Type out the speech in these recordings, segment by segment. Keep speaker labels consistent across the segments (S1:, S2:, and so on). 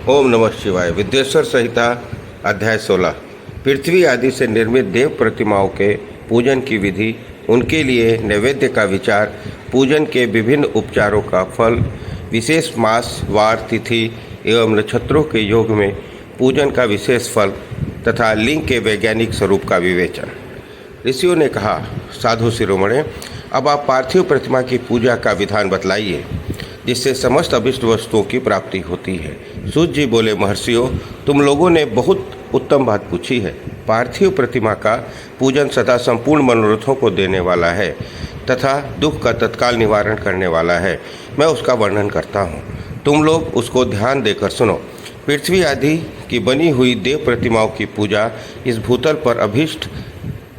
S1: ओम नमः शिवाय। विद्येश्वर संहिता अध्याय 16। पृथ्वी आदि से निर्मित देव प्रतिमाओं के पूजन की विधि, उनके लिए नैवेद्य का विचार, पूजन के विभिन्न उपचारों का फल, विशेष मास वार तिथि एवं नक्षत्रों के योग में पूजन का विशेष फल तथा लिंग के वैज्ञानिक स्वरूप का विवेचन। ऋषियों ने कहा, साधु शिरोमणे, अब आप पार्थिव प्रतिमा की पूजा का विधान बतलाइए जिससे समस्त अभिष्ट वस्तुओं की प्राप्ति होती है। सूत जी बोले, महर्षियों, तुम लोगों ने बहुत उत्तम बात पूछी है। पार्थिव प्रतिमा का पूजन सदा संपूर्ण मनोरथों को देने वाला है तथा दुख का तत्काल निवारण करने वाला है। मैं उसका वर्णन करता हूँ, तुम लोग उसको ध्यान देकर सुनो। पृथ्वी आदि की बनी हुई देव प्रतिमाओं की पूजा इस भूतल पर अभीष्ट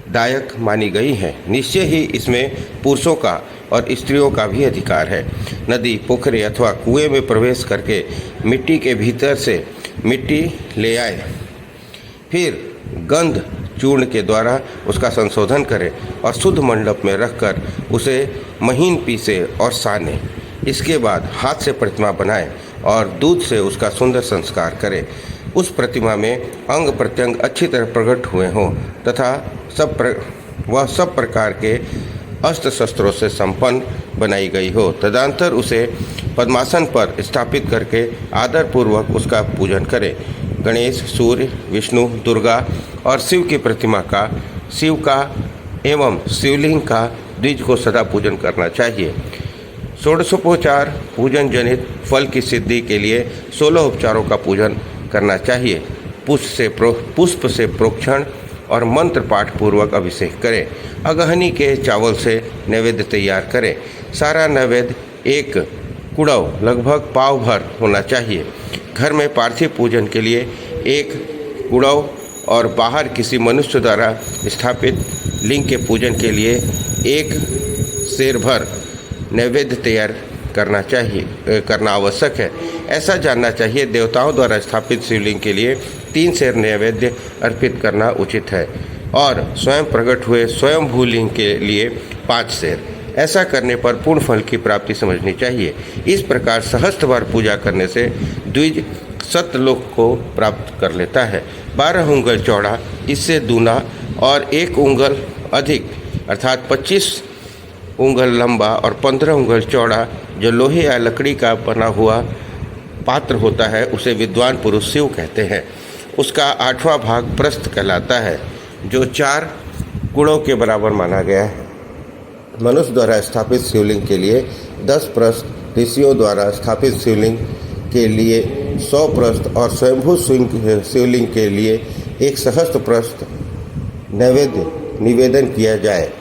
S1: दायक मानी गई है। निश्चय ही इसमें पुरुषों का और स्त्रियों का भी अधिकार है। नदी, पोखरे अथवा कुएं में प्रवेश करके मिट्टी के भीतर से मिट्टी ले आए, फिर गंध चूर्ण के द्वारा उसका संशोधन करें और शुद्ध मंडप में रखकर उसे महीन पीसे और साने। इसके बाद हाथ से प्रतिमा बनाएं और दूध से उसका सुंदर संस्कार करें। उस प्रतिमा में अंग प्रत्यंग अच्छी तरह प्रकट हुए हों तथा वह सब प्रकार के अस्त्र शस्त्रों से संपन्न बनाई गई हो। तदंतर उसे पद्मासन पर स्थापित करके आदरपूर्वक उसका पूजन करें। गणेश, सूर्य, विष्णु, दुर्गा और शिव की प्रतिमा का, शिव का एवं शिवलिंग का द्विज को सदा पूजन करना चाहिए। षोडशोपचार पूजन जनित फल की सिद्धि के लिए 16 उपचारों का पूजन करना चाहिए। पुष्प से प्रोक्षण और मंत्र पाठ पूर्वक अभिषेक करें। अगहनी के चावल से नैवेद्य तैयार करें। सारा नैवेद्य एक कुड़व लगभग पाव भर होना चाहिए। घर में पार्थिव पूजन के लिए एक कुड़व और बाहर किसी मनुष्य द्वारा स्थापित लिंग के पूजन के लिए एक सेर भर नैवेद्य तैयार करना आवश्यक है। ऐसा जानना चाहिए, देवताओं द्वारा स्थापित शिवलिंग के लिए 3 सेर नैवेद्य अर्पित करना उचित है और स्वयं प्रकट हुए स्वयं भूलिंग के लिए 5 सेर। ऐसा करने पर पूर्ण फल की प्राप्ति समझनी चाहिए। इस प्रकार सहस्त्र बार पूजा करने से द्विज सत्यलोक को प्राप्त कर लेता है। 12 उंगल चौड़ा, इससे दूना और 1 उंगल अधिक अर्थात 25 उंगल लंबा और 15 उंगल चौड़ा जो लोहे या लकड़ी का बना हुआ पात्र होता है उसे विद्वान पुरुष शिव कहते हैं। उसका 8वां भाग प्रस्थ कहलाता है जो 4 गुणों के बराबर माना गया है। मनुष्य द्वारा स्थापित शिवलिंग के लिए 10 प्रस्थ, ऋषियों द्वारा स्थापित शिवलिंग के लिए 100 प्रस्थ और स्वयंभू शिवलिंग के लिए 1 सहस्त्र प्रस्थ नैवेद्य निवेदन किया जाए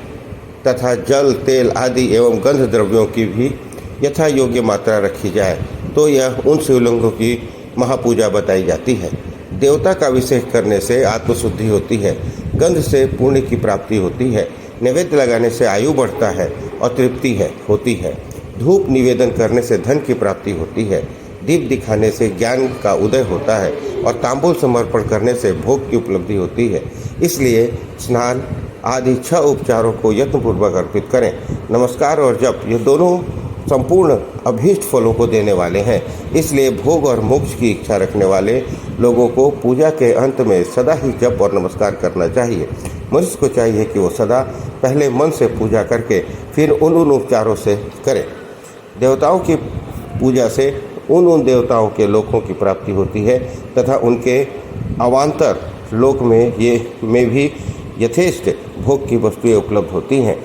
S1: तथा जल, तेल आदि एवं गंध द्रव्यों की भी यथा योग्य मात्रा रखी जाए तो यह उन शिवलिंगों की महापूजा बताई जाती है। देवता का अभिषेक करने से आत्मशुद्धि होती है, गंध से पुण्य की प्राप्ति होती है, नैवेद्य लगाने से आयु बढ़ता है और तृप्ति होती है, धूप निवेदन करने से धन की प्राप्ति होती है, दीप दिखाने से ज्ञान का उदय होता है और तांबूल समर्पण करने से भोग की उपलब्धि होती है। इसलिए स्नान आदि 6 उपचारों को यत्नपूर्वक अर्पित करें। नमस्कार और जप, ये दोनों संपूर्ण अभीष्ट फलों को देने वाले हैं। इसलिए भोग और मोक्ष की इच्छा रखने वाले लोगों को पूजा के अंत में सदा ही जप और नमस्कार करना चाहिए। मनुष्य को चाहिए कि वो सदा पहले मन से पूजा करके फिर उन उपचारों से करें। देवताओं की पूजा से उन देवताओं के लोकों की प्राप्ति होती है तथा उनके अवान्तर लोक में भी यथेष्ट भोग की वस्तुएं उपलब्ध होती हैं।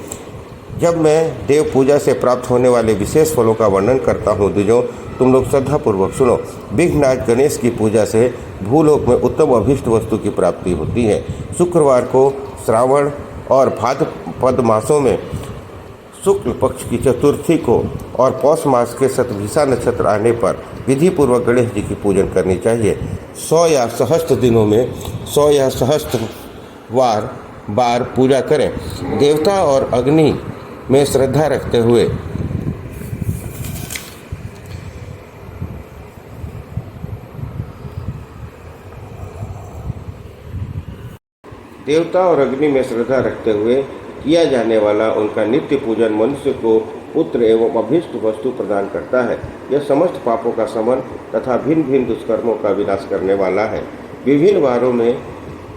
S1: जब मैं देव पूजा से प्राप्त होने वाले विशेष फलों का वर्णन करता हूँ द्विजों, तुम लोग श्रद्धापूर्वक सुनो। विघ्नराज गणेश की पूजा से भूलोक में उत्तम अभीष्ट वस्तु की प्राप्ति होती है। शुक्रवार को श्रावण और भाद्रपद मासों में शुक्ल पक्ष की चतुर्थी को और पौष मास के शतभिषा नक्षत्र आने पर विधि पूर्वक गणेश जी की पूजन करनी चाहिए। 100 या सहस्त्र दिनों में 100 या सहस्त्र बार पूजा करें। देवता और अग्नि में श्रद्धा रखते हुए किया जाने वाला उनका नित्य पूजन मनुष्य को पुत्र एवं अभीष्ट वस्तु प्रदान करता है। यह समस्त पापों का शमन तथा भिन्न भिन्न दुष्कर्मों का विनाश करने वाला है। विभिन्न वारों में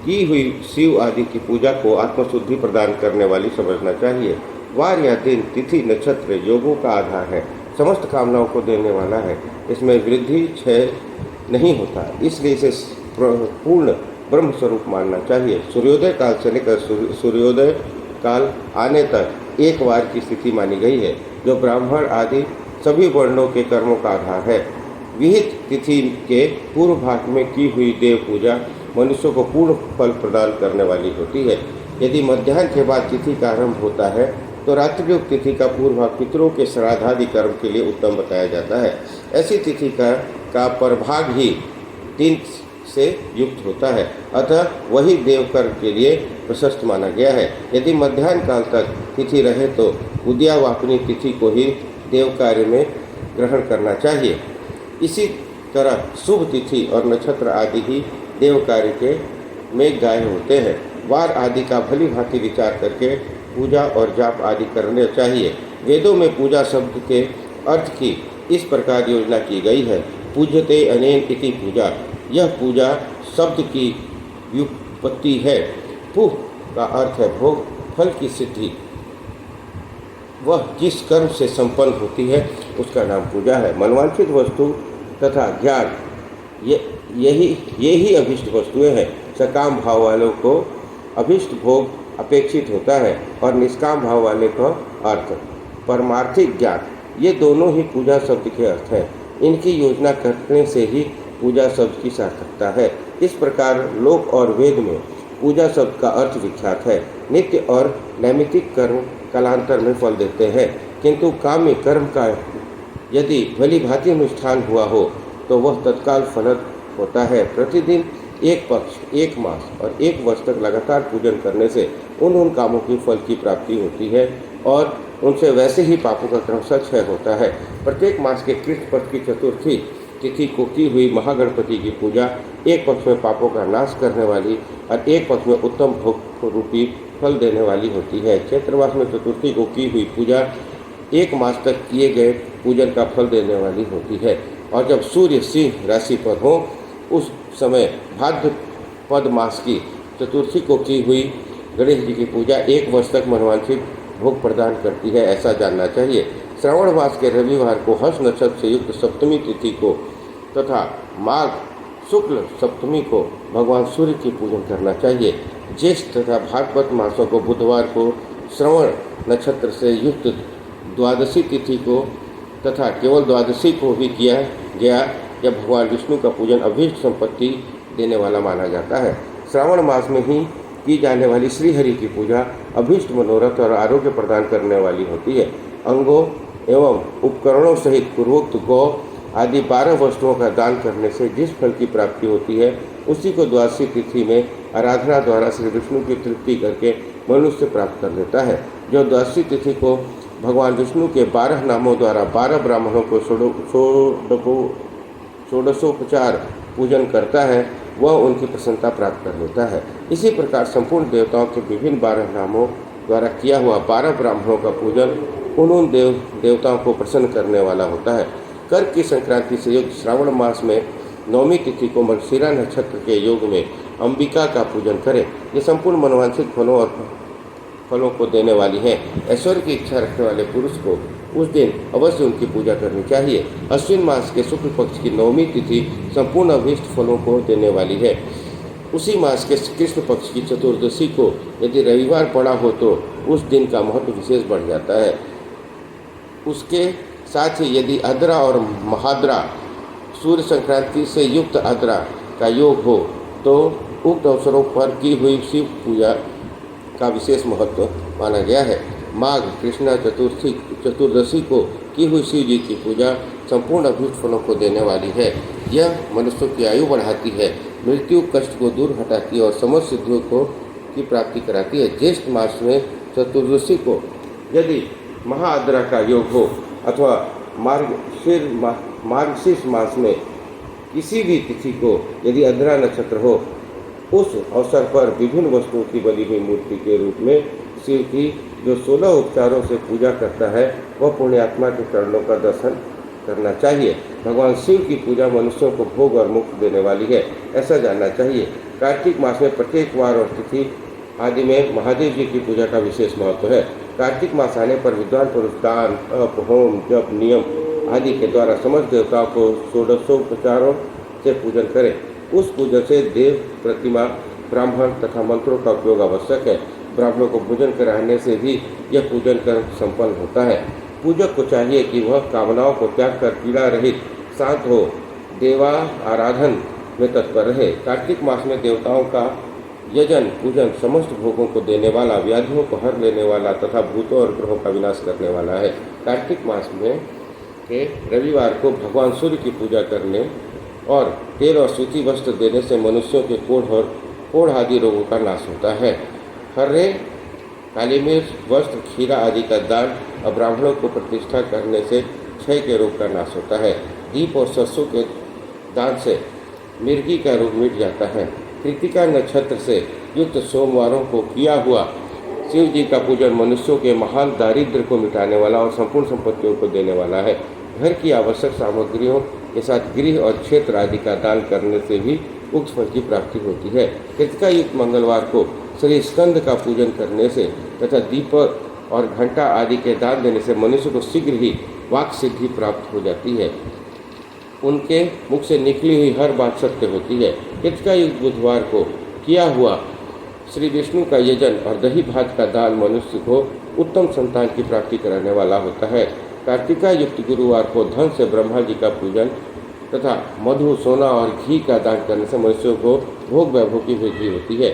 S1: की हुई शिव आदि की पूजा को आत्मशुद्धि प्रदान करने वाली समझना चाहिए। वार या दिन, तिथि, नक्षत्र योगों का आधार है, समस्त कामनाओं को देने वाला है। इसमें वृद्धि क्षय नहीं होता, इसलिए इसे पूर्ण ब्रह्म स्वरूप मानना चाहिए। सूर्योदय काल से लेकर सूर्योदय काल आने तक एक वार की स्थिति मानी गई है, जो ब्राह्मण आदि सभी वर्णों के कर्मों का आधार है। विहित तिथि के पूर्व भाग में की हुई देव पूजा मनुष्य को पूर्ण फल प्रदान करने वाली होती है। यदि मध्याह्न के बाद तिथि का आरंभ होता है तो रात्रियुक्त तिथि का पूर्व भाग पितरों के श्राद्धादि कर्म के लिए उत्तम बताया जाता है। ऐसी तिथि का प्रभाग ही दिन से युक्त होता है, अतः वही देव कर्म के लिए प्रशस्त माना गया है। यदि मध्याह्न काल तक तिथि रहे तो उद्यावापनी तिथि को ही देव कार्य में ग्रहण करना चाहिए। इसी तरह शुभ तिथि और नक्षत्र आदि ही देव कार्य के में गाय होते हैं। वार आदि का भली भांति विचार करके पूजा और जाप आदि करने चाहिए। वेदों में पूजा शब्द के अर्थ की इस प्रकार योजना की गई है। पूज्यते अनेन इति पूजा। यह पूजा शब्द की व्युत्पत्ति है। पुह का अर्थ है भोग, फल की सिद्धि। वह जिस कर्म से संपन्न होती है उसका नाम पूजा है। मनवांछित वस्तु तथा ज्ञान यही अभीष्ट वस्तुएं हैं। सकाम भाव वालों को अभीष्ट भोग अपेक्षित होता है और निष्काम भाव वाले का अर्थ परमार्थिक ज्ञान, ये दोनों ही पूजा शब्द के अर्थ हैं। इनकी योजना करने से ही पूजा शब्द की सार्थकता है। इस प्रकार लोक और वेद में पूजा शब्द का अर्थ विख्यात है। नित्य और नैमित्तिक कर्म कालांतर में फल देते हैं, किंतु काम्य कर्म का यदि भली भांति अनुष्ठान हुआ हो तो वह तत्काल फलद होता है। प्रतिदिन एक पक्ष, एक मास और एक वर्ष तक लगातार पूजन करने से उन कामों की फल की प्राप्ति होती है और उनसे वैसे ही पापों का क्रमशः क्षय होता है। प्रत्येक मास के कृष्ण पक्ष की चतुर्थी तिथि को की हुई महागणपति की पूजा एक पक्ष में पापों का नाश करने वाली और एक पक्ष में उत्तम भोग रूपी फल देने वाली होती है। चैत्र मास में चतुर्थी को की हुई पूजा एक मास तक किए गए पूजन का फल देने वाली होती है और जब सूर्य सिंह राशि पर हो उस समय भाद्रपद मास की चतुर्थी को की हुई गणेश जी की पूजा एक वर्ष तक मनवांछित भोग प्रदान करती है, ऐसा जानना चाहिए। श्रावण मास के रविवार को हर्ष नक्षत्र से युक्त सप्तमी तिथि को तथा माघ शुक्ल सप्तमी को भगवान सूर्य की पूजन करना चाहिए। ज्येष्ठ तथा भाद्रपद मासों को बुधवार को श्रवण नक्षत्र से युक्त द्वादशी तिथि को तथा केवल द्वादशी को भी किया गया जब भगवान विष्णु का पूजन अभीष्ट संपत्ति देने वाला माना जाता है। श्रावण मास में ही की जाने वाली श्रीहरि की पूजा अभीष्ट मनोरथ और आरोग्य प्रदान करने वाली होती है। अंगों एवं उपकरणों सहित पूर्वोक्त गौ आदि 12 वस्तुओं का दान करने से जिस फल की प्राप्ति होती है उसी को द्वादशी तिथि में आराधना द्वारा श्री विष्णु की तृप्ति करके मनुष्य प्राप्त कर लेता है। जो द्वादशी तिथि को भगवान विष्णु के 12 नामों द्वारा 12 ब्राह्मणों को षोडशोपचार पूजन करता है वह उनकी प्रसन्नता प्राप्त कर लेता है। इसी प्रकार संपूर्ण देवताओं के विभिन्न 12 नामों द्वारा किया हुआ 12 ब्राह्मणों का पूजन उन देवताओं को प्रसन्न करने वाला होता है। कर्क की संक्रांति से युक्त श्रावण मास में नौमी तिथि को मृगशिरा नक्षत्र के योग में अंबिका का पूजन करें। ये संपूर्ण मनोवांछित फलों को देने वाली है। ऐश्वर्य की इच्छा रखने वाले पुरुष को उस दिन अवश्य उनकी पूजा करनी चाहिए। अश्विन मास के शुक्ल पक्ष की नौमी तिथि संपूर्ण अभीष्ट फलों को देने वाली है। उसी मास के कृष्ण पक्ष की चतुर्दशी को यदि रविवार पड़ा हो तो उस दिन का महत्व विशेष बढ़ जाता है। उसके साथ ही यदि अद्रा और महाद्रा सूर्य संक्रांति से युक्त अद्रा का योग हो तो उक्त अवसरों पर की हुई शिव पूजा का विशेष महत्व माना गया है। माघ कृष्णा चतुर्दशी को की हुई शिव जी की पूजा संपूर्ण अभीष्ट फलों को देने वाली है। यह मनुष्य की आयु बढ़ाती है, मृत्यु कष्ट को दूर हटाती है और समस्त सिद्धियों की प्राप्ति कराती है। ज्येष्ठ मास में चतुर्दशी को यदि महाअद्रा का योग हो अथवा मार्गशीर्ष मास में किसी भी तिथि को यदि अद्रा नक्षत्र हो उस अवसर पर विभिन्न वस्तुओं की बनी हुई मूर्ति के रूप में शिव की जो 16 उपचारों से पूजा करता है वह पुण्यात्मा के चरणों का दर्शन करना चाहिए। भगवान शिव की पूजा मनुष्यों को भोग और मुक्ति देने वाली है, ऐसा जानना चाहिए। कार्तिक मास में प्रत्येक वार और तिथि आदि में महादेव जी की पूजा का विशेष महत्व है। कार्तिक मास आने पर विद्वान पुरुष दान, तप, होम, जप, नियम आदि के द्वारा समस्त देवताओं को षोडशोपचारों से पूजन करें। उस पूजन से देव, प्रतिमा, ब्राह्मण तथा मंत्रों का उपयोग आवश्यक है। ब्राह्मणों को पूजन कराने से भी यह पूजन कर्म संपन्न होता है। पूजक को चाहिए कि वह कामनाओं को त्याग कर पीड़ा रहित शांत हो देवा आराधन में तत्पर रहे। कार्तिक मास में देवताओं का यजन पूजन समस्त भोगों को देने वाला, व्याधियों को हर लेने वाला तथा भूतों और ग्रहों का विनाश करने वाला है। कार्तिक मास में के रविवार को भगवान सूर्य की पूजा करने और तेल और सूती वस्त्र देने से मनुष्यों के कोढ़ आदि रोगों का नाश होता है। हर्रे, काली मिर्च, वस्त्र, खीरा आदि का दान और ब्राह्मणों को प्रतिष्ठा करने से क्षय के रोग का नाश होता है। दीप और सरसों के दान से मिर्गी का रोग मिट जाता है। कृतिका नक्षत्र से युक्त सोमवारों को किया हुआ शिव जी का पूजन मनुष्यों के महान दारिद्र्य को मिटाने वाला और संपूर्ण संपत्तियों को देने वाला है। घर की आवश्यक सामग्रियों के साथ गृह और क्षेत्र आदि का दान करने से भी उक्त फल की प्राप्ति होती है। कृतिका युक्त मंगलवार को श्री स्कंद का पूजन करने से तथा दीपक और घंटा आदि के दान देने से मनुष्य को शीघ्र ही वाक सिद्धि प्राप्त हो जाती है। उनके मुख से निकली हुई हर बात सत्य होती है। कृतिका युक्त बुधवार को किया हुआ श्री विष्णु का यजन और दही भात का दान मनुष्य को उत्तम संतान की प्राप्ति कराने वाला होता है। कार्तिका युक्त गुरुवार को धन से ब्रह्मा जी का पूजन तथा मधु, सोना और घी का दान करने से मनुष्यों को भोग वैभव की वृद्धि होती है।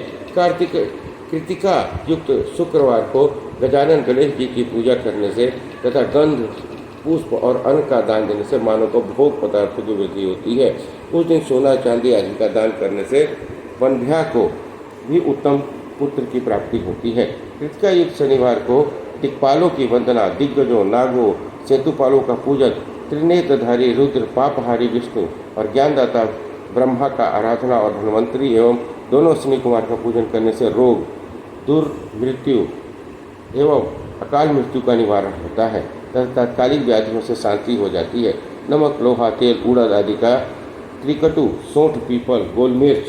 S1: कृतिका युक्त शुक्रवार को गजानन गणेश जी की पूजा करने से तथा गंध, पुष्प और अन्न का दान देने से मानव को भोग पदार्थों की वृद्धि होती है। उस दिन सोना, चांदी आदि का दान करने से वंध्या को भी उत्तम पुत्र की प्राप्ति होती है। कृतिका युक्त शनिवार को दिक्पालों की वंदना, दिग्गजों, नागों, सेतुपालों का पूजन, त्रिनेत्रधारी रुद्र, पापहारी विष्णु और ज्ञानदाता ब्रह्मा का आराधना और धन्वंतरी एवं दोनों अश्विनी कुमार का पूजन करने से रोग, दुर्मृत्यु एवं अकाल मृत्यु का निवारण होता है तथा तात्कालिक व्याधियों से शांति हो जाती है। नमक, लोहा, तेल, उड़द आदि का, त्रिकटु, सौंठ, पीपल, गोल मिर्च,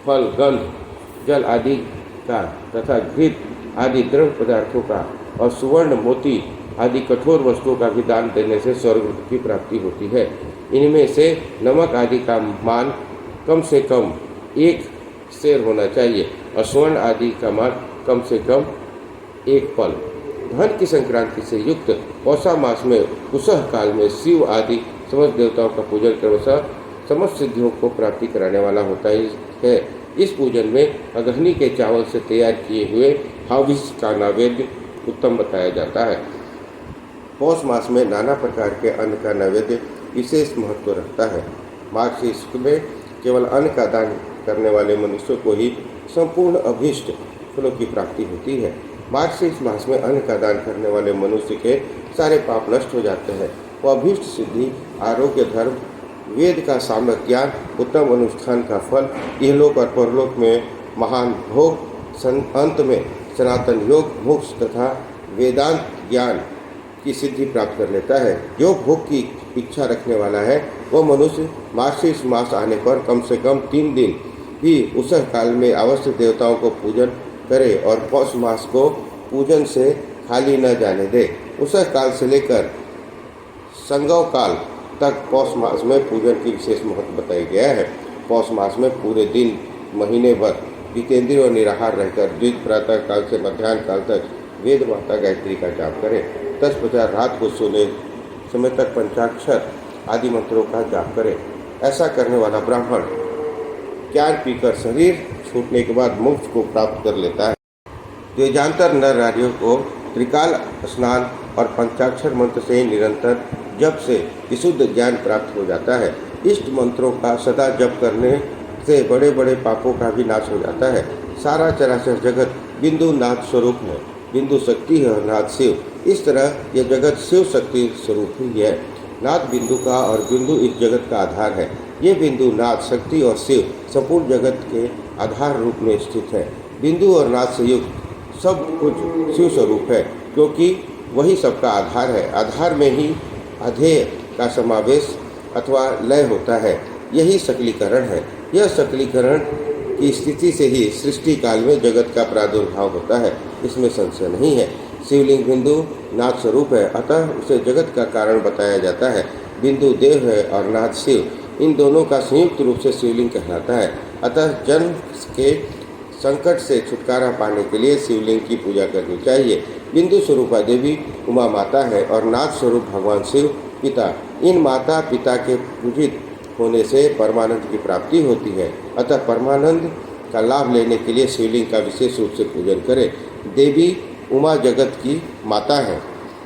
S1: फल, गंध, जल आदि का तथा घृत आदि द्रव्य पदार्थों का और सुवर्ण, मोती आदि कठोर वस्तुओं का भी दान देने से स्वर्ग की प्राप्ति होती है। इनमें से नमक आदि का मान कम से कम 1 सेर होना चाहिए और स्वर्ण आदि का मान कम से कम 1 पल। धन की संक्रांति से युक्त पौषा मास में कुशह काल में शिव आदि समस्त देवताओं का पूजन क्रमशः समस्त सिद्धियों को प्राप्ति कराने वाला होता है। इस पूजन में अगहनी के चावल से तैयार किए हुए हविष का नैवेद्य उत्तम बताया जाता है। पौष मास में नाना प्रकार के अन्न का नैवेद्य विशेष महत्व रखता है। मार्गशीर्ष में केवल अन्न का दान करने वाले मनुष्यों को ही संपूर्ण अभीष्ट फलों की प्राप्ति होती है। मार्गशीर्ष मास में अन्न का दान करने वाले मनुष्य के सारे पाप नष्ट हो जाते हैं। वह अभीष्ट सिद्धि, आरोग्य, धर्म, वेद का साम्यक ज्ञान, उत्तम अनुष्ठान का फल, इहलोक और परलोक में महान भोग, अंत में सनातन योग, मोक्ष तथा वेदांत ज्ञान की सिद्धि प्राप्त कर लेता है। जो भोग की इच्छा रखने वाला है वह मनुष्य मार्गशीर्ष मास आने पर कम से कम 3 दिन भी उसह काल में अवश्य देवताओं को पूजन करे और पौष मास को पूजन से खाली न जाने दे। उसह काल से लेकर संगव काल तक पौष मास में पूजन की विशेष महत्व बताया गया है। पौष मास में पूरे दिन, महीने भर जितेंद्रिय और निराहार रहकर द्वित प्रातः काल से मध्याह्न काल तक वेद माता गायत्री का जाप करें। 10 बजे रात को सोने समय तक पंचाक्षर आदि मंत्रों का जाप करें। ऐसा करने वाला ब्राह्मण ज्ञान पीकर शरीर छूटने के बाद मोक्ष को प्राप्त कर लेता है। द्विजांतर नर नारियों को त्रिकाल स्नान और पंचाक्षर मंत्र से निरंतर जप से विशुद्ध ज्ञान प्राप्त हो जाता है। इष्ट मंत्रों का सदा जप करने से बड़े बड़े पापों का भी नाश हो जाता है। सारा चराचर जगत बिंदु नाथ स्वरूप है। बिंदु शक्ति है और नाथ शिव। इस तरह यह जगत शिव शक्ति स्वरूप ही है। नाथ बिंदु का और बिंदु इस जगत का आधार है। ये बिंदु, नाथ, शक्ति और शिव संपूर्ण जगत के आधार रूप में स्थित है। बिंदु और नाथ से युक्त सब कुछ शिव स्वरूप है, क्योंकि वही सबका आधार है। आधार में ही अधेय का समावेश अथवा लय होता है, यही सकलीकरण है। यह सकलीकरण की स्थिति से ही सृष्टि काल में जगत का प्रादुर्भाव होता है, इसमें संशय नहीं है। शिवलिंग बिंदु नाद स्वरूप है, अतः उसे जगत का कारण बताया जाता है। बिंदु देव है और नाद शिव, इन दोनों का संयुक्त रूप से शिवलिंग कहलाता है। अतः जन्म के संकट से छुटकारा पाने के लिए शिवलिंग की पूजा करनी चाहिए। बिंदु स्वरूपा देवी उमा माता है और नाद स्वरूप भगवान शिव पिता। इन माता पिता के पूजित होने से परमानंद की प्राप्ति होती है। अतः परमानंद का लाभ लेने के लिए शिवलिंग का विशेष रूप से पूजन करें। देवी उमा जगत की माता है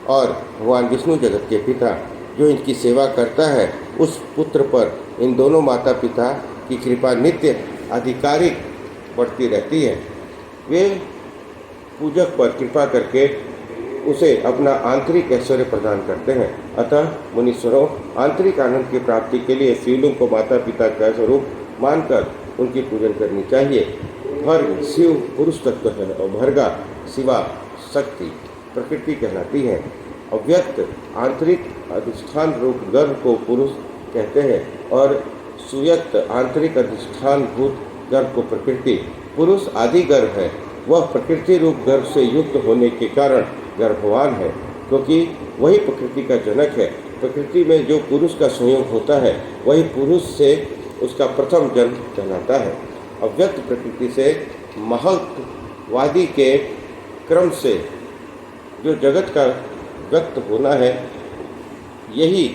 S1: और भगवान विष्णु जगत के पिता। जो इनकी सेवा करता है उस पुत्र पर इन दोनों माता पिता की कृपा नित्य आधिकारिक बढ़ती रहती है। वे पूजक पर कृपा करके उसे अपना आंतरिक ऐश्वर्य प्रदान करते हैं। अतः मुनीश्वरों, आंतरिक आनंद की प्राप्ति के लिए शिवलिंग को माता पिता का स्वरूप मानकर उनकी पूजन करनी चाहिए। भर्ग शिव पुरुष तत्व है और भर्गा शिवा शक्ति प्रकृति कहलाती है। अव्यक्त आंतरिक अधिष्ठान रूप गर्भ को पुरुष कहते हैं और सुव्यक्त आंतरिक अधिष्ठान भूत गर्भ को प्रकृति। पुरुष आदि गर्भ है, वह प्रकृति रूप गर्भ से युक्त होने के कारण गर्भवान है, क्योंकि वही प्रकृति का जनक है। प्रकृति में जो पुरुष का संयोग होता है वही पुरुष से उसका प्रथम जन्म कहलाता है। अव्यक्त प्रकृति से महत्वादि के क्रम से जो जगत का व्यक्त होना है, यही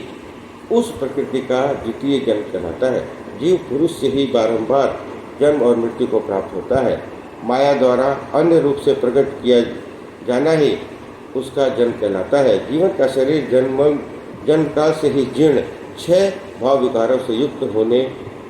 S1: उस प्रकृति का द्वितीय जन्म कहलाता है। जीव पुरुष से ही बारंबार जन्म और मृत्यु को प्राप्त होता है। माया द्वारा अन्य रूप से प्रकट किया जाना ही उसका जन्म कहलाता है। जीवन का शरीर जन्मकाल से ही जीर्ण 6 भाव विकारों से युक्त होने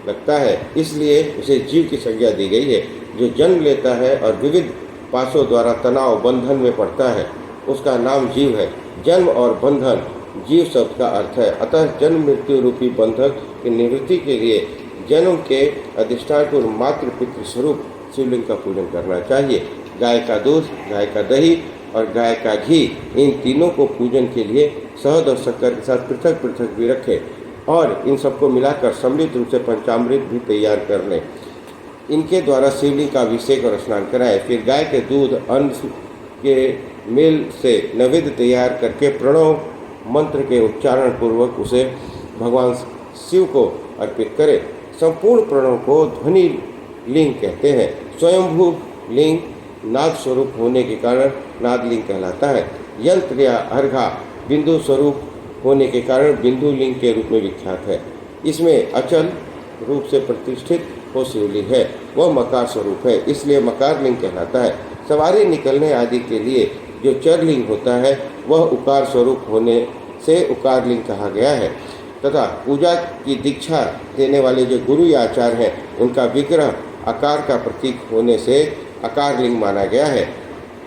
S1: लगता है, इसलिए उसे जीव की संज्ञा दी गई है। जो जन्म लेता है और विविध पाशों द्वारा तनाव बंधन में पड़ता है, उसका नाम जीव है। जन्म और बंधन जीव शब्द का अर्थ है। अतः जन्म मृत्यु रूपी बंधक की निवृत्ति के लिए जन्म के अधिष्ठान को मातृ पितृ स्वरूप शिवलिंग का पूजन करना चाहिए। गाय का दूध, गाय का दही और गाय का घी, इन तीनों को पूजन के लिए शहद और शक्कर के साथ पृथक पृथक भी रखें और इन सबको मिलाकर सम्मिलित रूप से पंचामृत भी तैयार कर लें। इनके द्वारा शिवलिंग का अभिषेक और स्नान कराएं। फिर गाय के दूध अन्न के मेल से नैवेद्य तैयार करके प्रणव मंत्र के उच्चारण पूर्वक उसे भगवान शिव को अर्पित करें। संपूर्ण प्रणव को ध्वनि लिंग कहते हैं। स्वयंभू लिंग नाद स्वरूप होने के कारण नादलिंग कहलाता है। यंत्र या अर्घा बिंदु स्वरूप होने के कारण बिंदु लिंग के रूप में विख्यात है। इसमें अचल रूप से प्रतिष्ठित हो शिवलिंग है, वह मकार स्वरूप है, इसलिए मकार लिंग कहलाता है। सवारी निकलने आदि के लिए जो चरलिंग होता है वह उकार स्वरूप होने से उकार लिंग कहा गया है। तथा पूजा की दीक्षा देने वाले जो गुरु या आचार्य हैं, उनका विग्रह आकार का प्रतीक होने से आकार लिंग माना गया है।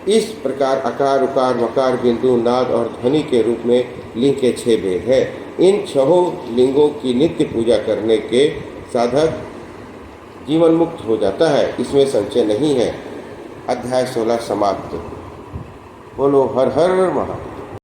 S1: इस प्रकार आकार, उकार, मकार, बिंदु, नाद और ध्वनि के रूप में लिंग के 6 भेद हैं। इन 6 लिंगों की नित्य पूजा करने के साधक जीवन मुक्त हो जाता है, इसमें संशय नहीं है। अध्याय 16 समाप्त। बोलो हर हर महादेव।